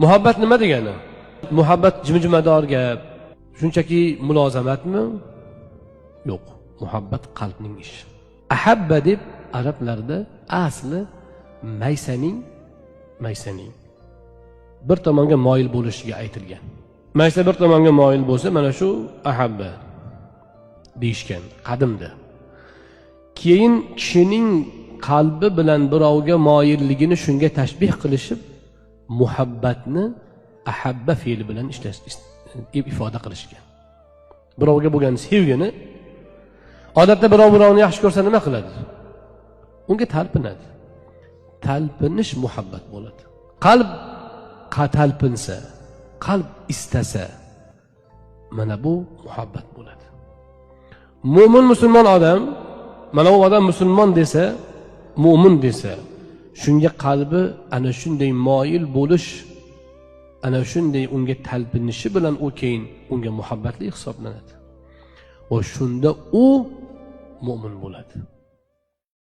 Muhabbat nima degani? Muhabbat jimjimador gap, shunchaki mulozamatmi? Yo'q. Muhabbat qalbning ishi. Ahabba deb arablarda asli maysaning bir tomonga moyil bo'lishiga aytilgan. Maysa bir tomonga moyil bo'lsa, mana shu ahabba deyishgan qadimda. Keyin kishining qalbi bilan birovga moyilligini shunga tashbih qilishib, muhabbatni ahabba fe'li bilan ifoda qilishgan. Birovga bo'lgan sevgini, odatda birovni yaxshi ko'rsa nima qiladi? Unga talpinadi. Talpinish muhabbat bo'ladi. Qalb talpinsa, qalb istasa, mana bu muhabbat bo'ladi. Mo'min musulmon odam, mana u odam musulmon desa, mo'min desa, shunga qalbi ana shunday moyil bo'lish, ana shunday unga talpinishi bilan u keyin unga muhabbatli hisoblanadi. Va shunda u mo'min bo'ladi.